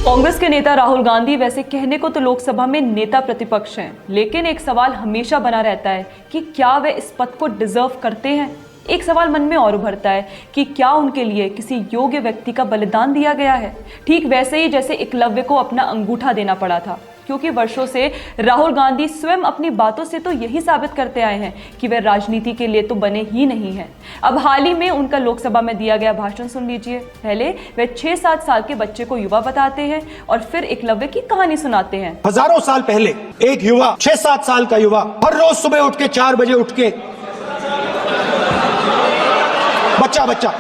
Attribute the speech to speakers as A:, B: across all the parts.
A: कांग्रेस के नेता राहुल गांधी वैसे कहने को तो लोकसभा में नेता प्रतिपक्ष हैं, लेकिन एक सवाल हमेशा बना रहता है कि क्या वे इस पद को डिजर्व करते हैं। एक सवाल मन में और उभरता है कि क्या उनके लिए किसी योग्य व्यक्ति का बलिदान दिया गया है, ठीक वैसे ही जैसे एकलव्य को अपना अंगूठा देना पड़ा था। क्योंकि वर्षों से राहुल गांधी स्वयं अपनी बातों से तो यही साबित करते आए हैं कि वे राजनीति के लिए तो बने ही नहीं हैं। अब हाल ही में उनका लोकसभा में दिया गया भाषण सुन लीजिए। पहले वे 6-7 साल के बच्चे को युवा बताते हैं और फिर एकलव्य की कहानी सुनाते हैं।
B: हजारों साल पहले एक युवा 6-7 साल का युवा हर रोज सुबह उठ के 4 बजे उठ के बच्चा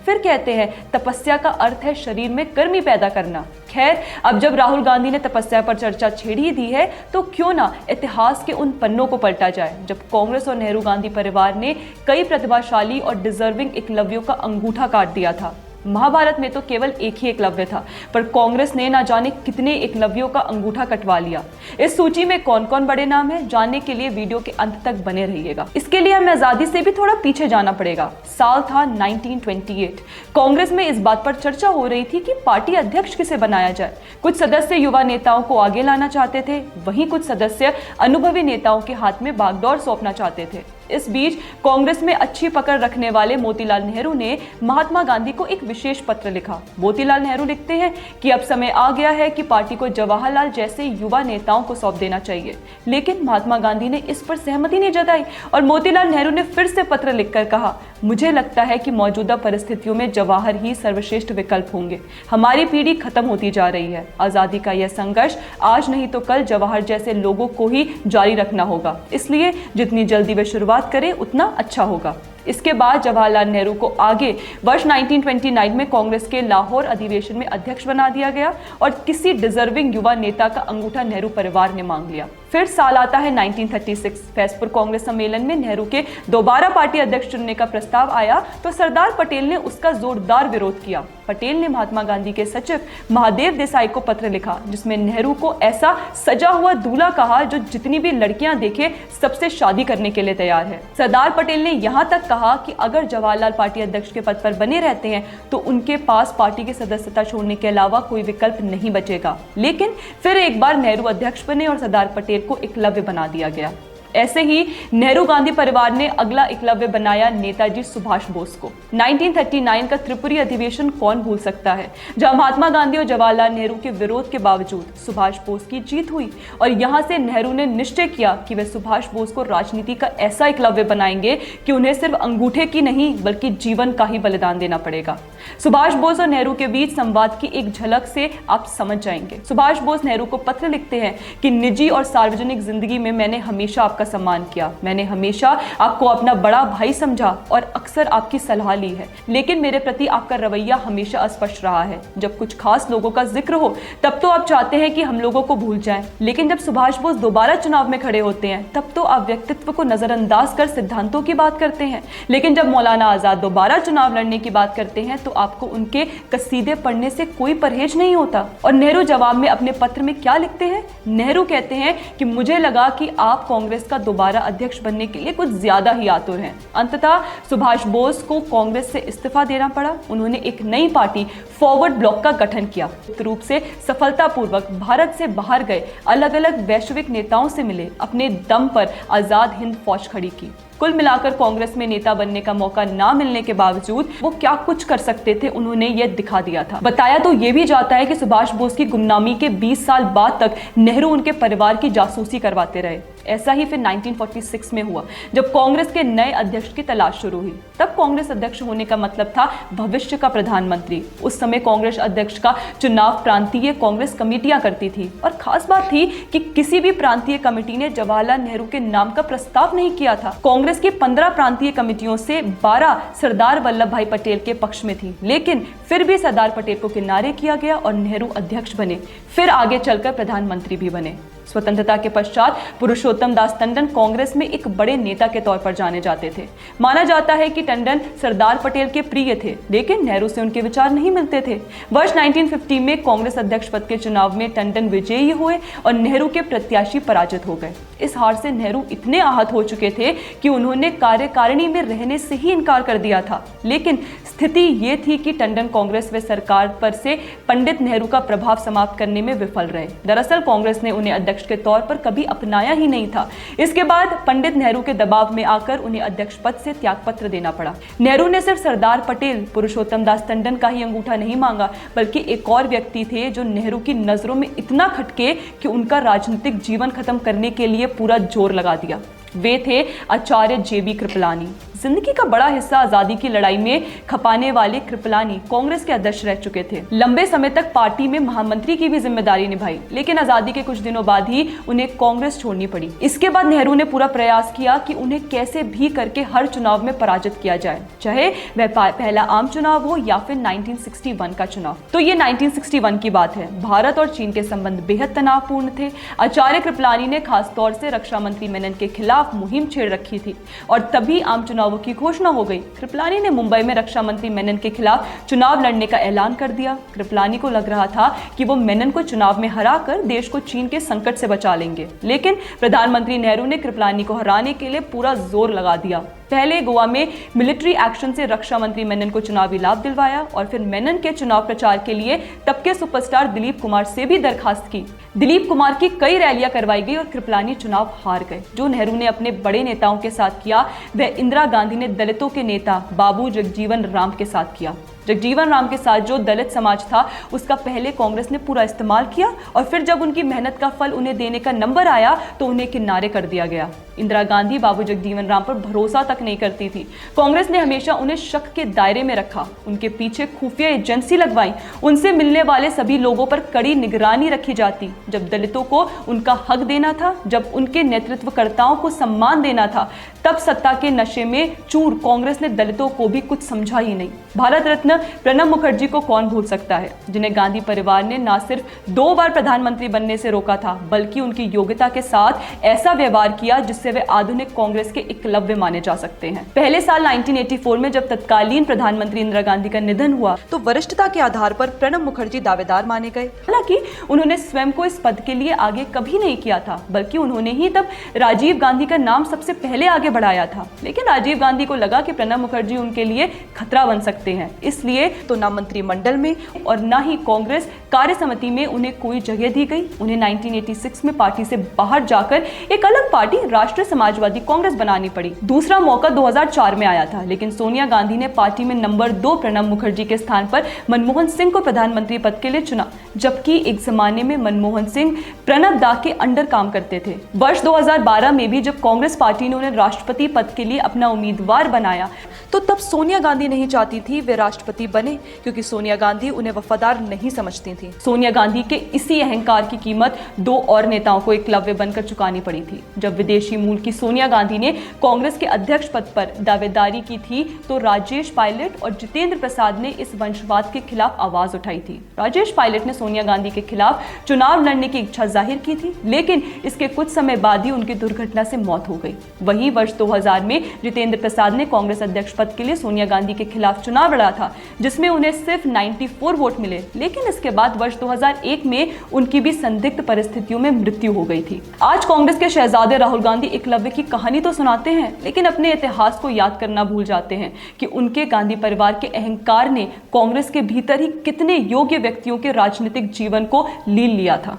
A: फिर कहते हैं तपस्या का अर्थ है शरीर में कर्मी पैदा करना। खैर, अब जब राहुल गांधी ने तपस्या पर चर्चा छेड़ ही दी है तो क्यों ना इतिहास के उन पन्नों को पलटा जाए जब कांग्रेस और नेहरू गांधी परिवार ने कई प्रतिभाशाली और डिजर्विंग एकलव्यों का अंगूठा काट दिया था। महाभारत में तो केवल एक ही एकलव्य था, पर कांग्रेस ने ना जाने कितने एकलव्यों का अंगूठा कटवा लिया। इस सूची में कौन कौन बड़े नाम हैं, जानने के लिए वीडियो के अंत तक बने रहिएगा। इसके लिए हमें आजादी से भी थोड़ा पीछे जाना पड़ेगा। साल था 1928। कांग्रेस में इस बात पर चर्चा हो रही थी कि पार्टी अध्यक्ष किसे बनाया जाए। कुछ सदस्य युवा नेताओं को आगे लाना चाहते थे, वहीं कुछ सदस्य अनुभवी नेताओं के हाथ में बागडोर सौंपना चाहते थे। इस बीच कांग्रेस में अच्छी पकड़ रखने वाले मोतीलाल नेहरू ने महात्मा गांधी को एक विशेष पत्र लिखा। मोतीलाल नेहरू लिखते हैं कि अब समय आ गया है कि पार्टी को जवाहरलाल जैसे युवा नेताओं को सौंप देना चाहिए, लेकिन महात्मा गांधी ने इस पर सहमति नहीं जताई और मोतीलाल नेहरू ने फिर से पत्र लिखकर कहा, मुझे लगता है कि मौजूदा परिस्थितियों में जवाहर ही सर्वश्रेष्ठ विकल्प होंगे। हमारी पीढ़ी खत्म होती जा रही है। आजादी का यह संघर्ष आज नहीं तो कल जवाहर जैसे लोगों को ही जारी रखना होगा, इसलिए जितनी जल्दी वे शुरुआत करें उतना अच्छा होगा। इसके बाद जवाहरलाल नेहरू को आगे वर्ष 1929 में कांग्रेस के लाहौर अधिवेशन में अध्यक्ष बना दिया गया और किसी डिजर्विंग युवा नेता का अंगूठा नेहरू परिवार ने मांग लिया। फिर साल आता है 1936। फैसपुर कांग्रेस सम्मेलन में नेहरू के दोबारा पार्टी अध्यक्ष चुनने का प्रस्ताव आया तो सरदार पटेल ने उसका जोरदार विरोध किया। पटेल ने महात्मा गांधी के सचिव महादेव देसाई को पत्र लिखा, जिसमें नेहरू को ऐसा सजा हुआ दूल्हा कहा जो जितनी भी लड़कियां देखे सबसे शादी करने के लिए तैयार है। सरदार पटेल ने यहां तक कहा कि अगर जवाहरलाल पार्टी अध्यक्ष के पद पर बने रहते हैं तो उनके पास पार्टी की सदस्यता छोड़ने के अलावा कोई विकल्प नहीं बचेगा। लेकिन फिर एक बार नेहरू अध्यक्ष बने और सरदार पटेल को एकलव्य बना दिया गया। ऐसे ही नेहरू गांधी परिवार ने अगला एकलव्य बनाया नेताजी सुभाष बोस को। 1939 का त्रिपुरी अधिवेशन कौन भूल सकता है, जहां महात्मा गांधी और जवाहरलाल नेहरू के विरोध के बावजूद सुभाष बोस की जीत हुई और यहां से नेहरू ने निश्चय किया कि वे सुभाष बोस को राजनीति का ऐसा एकलव्य बनाएंगे कि उन्हें सिर्फ अंगूठे की नहीं बल्कि जीवन का ही बलिदान देना पड़ेगा। सुभाष बोस और नेहरू के बीच संवाद की एक झलक से आप समझ जाएंगे। सुभाष बोस नेहरू को पत्र लिखते हैं कि निजी और सार्वजनिक जिंदगी में मैंने हमेशा आपका सम्मान किया, मैंने हमेशा आपको अपना बड़ा भाई समझा और अक्सर आपकी सलाह ली है, लेकिन मेरे प्रति आपका रवैया हमेशा अस्पष्ट रहा है। जब कुछ खास लोगों का जिक्र हो तब तो आप चाहते हैं कि हम लोगों को भूल जाएं, लेकिन जब सुभाष बोस दोबारा चुनाव में खड़े होते हैं तब तो आप व्यक्तित्व को नजरअंदाज कर सिद्धांतों की बात करते हैं, लेकिन जब मौलाना आजाद दोबारा चुनाव लड़ने की बात करते हैं तो आपको उनके कसीदे पढ़ने से कोई परहेज नहीं होता। और नेहरू जवाब में अपने पत्र में क्या लिखते हैं? नेहरू कहते हैं कि मुझे लगा कि आप कांग्रेस का दोबारा अध्यक्ष बनने के लिए कुछ ज्यादा ही आतुर हैं। अंततः सुभाष बोस को कांग्रेस से इस्तीफा देना पड़ा। उन्होंने एक नई पार्टी फॉरवर्ड ब्लॉक का गठन किया। रूप से सफलतापूर्वक भारत से बाहर गए अलग अलग वैश्विक नेताओं से मिले, अपने दम पर आजाद हिंद फौज खड़ी की। कुल मिलाकर कांग्रेस में नेता बनने का मौका ना मिलने के बावजूद वो क्या कुछ कर सकते थे उन्होंने ये दिखा दिया था। बताया तो ये भी जाता है कि सुभाष बोस की गुमनामी के 20 साल बाद तक नेहरू उनके परिवार की जासूसी करवाते रहे। ऐसा ही फिर 1946 में हुआ जब कांग्रेस के नए अध्यक्ष की तलाश शुरू हुई। तब कांग्रेस अध्यक्ष होने का मतलब था भविष्य का प्रधानमंत्री। उस समय कांग्रेस अध्यक्ष का चुनाव प्रांतीय कांग्रेस कमेटियां करती थी और खास बात थी कि किसी भी प्रांतीय कमेटी ने जवाहरलाल नेहरू के नाम का प्रस्ताव नहीं किया था। कांग्रेस की 15 प्रांतीय कमेटियों से 12 सरदार वल्लभ भाई पटेल के पक्ष में थी, लेकिन फिर भी सरदार पटेल को किनारे किया गया और नेहरू अध्यक्ष बने, फिर आगे चलकर प्रधानमंत्री भी बने। स्वतंत्रता के पश्चात पुरुषोत्तम दास टंडन कांग्रेस में एक बड़े नेता के तौर पर जाने जाते थे। माना जाता है कि टंडन सरदार पटेल के प्रिय थे, लेकिन नेहरू से उनके विचार नहीं मिलते थे। वर्ष 1950 में कांग्रेस अध्यक्ष पद के चुनाव में टंडन विजयी हुए और नेहरू के प्रत्याशी पराजित हो गए। इस हार से नेहरू इतने आहत हो चुके थे कि उन्होंने कार्यकारिणी में रहने से ही इनकार कर दिया था। लेकिन स्थिति ये थी कि टंडन कांग्रेस व सरकार पर से पंडित नेहरू का प्रभाव समाप्त करने में विफल रहे। दरअसल कांग्रेस ने उन्हें अध्यक्ष के तौर पर कभी अपनाया ही नहीं था। इसके बाद पंडित नेहरू के दबाव में आकर उन्हें अध्यक्ष पद से त्यागपत्र देना पड़ा। नेहरू ने सिर्फ सरदार पटेल, पुरुषोत्तम दास टंडन का ही अंगूठा नहीं मांगा, बल्कि एक और व्यक्ति थे जो नेहरू की नजरों में इतना खटके कि उनका राजनीतिक जीवन खत्म करने के लिए पूरा जोर लगा दिया। वे थे आचार्य जेबी कृपलानी। जिंदगी का बड़ा हिस्सा आजादी की लड़ाई में खपाने वाले कृपलानी कांग्रेस के अध्यक्ष रह चुके थे। लंबे समय तक पार्टी में महामंत्री की भी जिम्मेदारी निभाई, लेकिन आजादी के कुछ दिनों बाद ही उन्हें कांग्रेस छोड़नी पड़ी। इसके बाद नेहरू ने पूरा प्रयास किया कि उन्हें कैसे भी करके हर चुनाव में पराजित किया जाए, चाहे वह पहला आम चुनाव हो या फिर 1961 का चुनाव। तो ये 1961 की बात है। भारत और चीन के संबंध बेहद तनावपूर्ण थे। आचार्य कृपलानी ने खास तौर से रक्षा मंत्री मेनन के खिलाफ मुहिम छेड़ रखी थी और तभी आम चुनावों की घोषणा हो गई। कृपलानी ने मुंबई में रक्षा मंत्री मेनन के खिलाफ चुनाव लड़ने का ऐलान कर दिया। कृपलानी को लग रहा था कि वो मेनन को चुनाव में हराकर देश को चीन के संकट से बचा लेंगे, लेकिन प्रधानमंत्री नेहरू ने कृपलानी को हराने के लिए पूरा जोर लगा दिया। पहले गोवा में मिलिट्री एक्शन से रक्षा मंत्री मेनन को चुनावी लाभ दिलवाया और फिर मेनन के चुनाव प्रचार के लिए तब के सुपरस्टार दिलीप कुमार से भी दरखास्त की। दिलीप कुमार की कई रैलियां करवाई गई और कृपलानी चुनाव हार गए। जो नेहरू ने अपने बड़े नेताओं के साथ किया, वह इंदिरा गांधी ने दलितों के नेता बाबू जगजीवन राम के साथ किया। जगजीवन राम के साथ जो दलित समाज था, उसका पहले कांग्रेस ने पूरा इस्तेमाल किया और फिर जब उनकी मेहनत का फल उन्हें देने का नंबर आया तो उन्हें किनारे कर दिया गया। इंदिरा गांधी बाबू जगजीवन राम पर भरोसा तक नहीं करती थी। कांग्रेस ने हमेशा उन्हें शक के दायरे में रखा, उनके पीछे खुफिया एजेंसी लगवाई, उनसे मिलने वाले सभी लोगों पर कड़ी निगरानी रखी जाती। जब दलितों को उनका हक देना था, जब उनके नेतृत्वकर्ताओं को सम्मान देना था, तब सत्ता के नशे में चूर कांग्रेस ने दलितों को भी कुछ समझा ही नहीं। भारत रत्न प्रणब मुखर्जी को कौन भूल सकता है, जिन्हें गांधी परिवार ने न सिर्फ 2 बार प्रधानमंत्री बनने से रोका था, बल्कि उनकी योग्यता के साथ ऐसा व्यवहार किया जिससे वे आधुनिक कांग्रेस के एकलव्य माने जा सकते हैं। पहले साल 1984 में जब तत्कालीन प्रधानमंत्री इंदिरा गांधी का निधन हुआ तो वरिष्ठता के आधार पर प्रणब मुखर्जी दावेदार माने गए। हालांकि उन्होंने स्वयं को इस पद के लिए आगे कभी नहीं किया था, बल्कि उन्होंने ही तब राजीव गांधी का नाम सबसे पहले आगे बढ़ाया था। लेकिन राजीव गांधी को लगा कि प्रणब मुखर्जी उनके लिए खतरा बन सकते हैं, इसलिए तो न मंत्रिमंडल में और न ही कांग्रेस कार्य समिति में उन्हें कोई जगह दी गई। उन्हें 1986 में पार्टी से बाहर जाकर एक अलग पार्टी राष्ट्रीय समाजवादी कांग्रेस बनानी पड़ी। दूसरा मौका 2004 में आया था, लेकिन सोनिया गांधी ने पार्टी में नंबर 2 प्रणब मुखर्जी के स्थान पर मनमोहन सिंह को प्रधानमंत्री पद के लिए चुना, जबकि एक जमाने में मनमोहन सिंह प्रणब दा के अंडर काम करते थे। वर्ष 2012 में भी जब कांग्रेस पार्टी ने उन्हें राष्ट्रपति पद के लिए अपना उम्मीदवार बनाया, तो तब सोनिया गांधी नहीं चाहती थी वे राष्ट्रपति बने, क्योंकि सोनिया गांधी उन्हें वफादार नहीं समझती थी। सोनिया गांधी के इसी अहंकार की कीमत 2 और नेताओं को एकलव्य बनकर चुकानी पड़ी थी। जब विदेशी मूल की सोनिया गांधी ने कांग्रेस के अध्यक्ष पद पर दावेदारी की थी, तो राजेश पायलट और जितेंद्र प्रसाद ने इस वंशवाद के खिलाफ आवाज उठाई थी। राजेश पायलट ने सोनिया गांधी के खिलाफ चुनाव लड़ने की इच्छा जाहिर की थी, लेकिन इसके कुछ समय बाद ही उनकी दुर्घटना से मौत हो गई। वहीं वर्ष 2000 में जितेंद्र प्रसाद ने कांग्रेस अध्यक्ष पद के लिए सोनिया गांधी के खिलाफ चुनाव लड़ा था, जिसमें उन्हें सिर्फ 94 वोट मिले। लेकिन इसके बाद वर्ष 2001 में उनकी भी संदिग्ध परिस्थितियों में मृत्यु हो गई थी। आज कांग्रेस के शहजादे राहुल गांधी एकलव्य की कहानी तो सुनाते हैं, लेकिन अपने इतिहास को याद करना भूल जाते हैं कि उनके गांधी परिवार के अहंकार ने कांग्रेस के भीतर ही कितने योग्य व्यक्तियों के राजनीतिक जीवन को लील लिया था।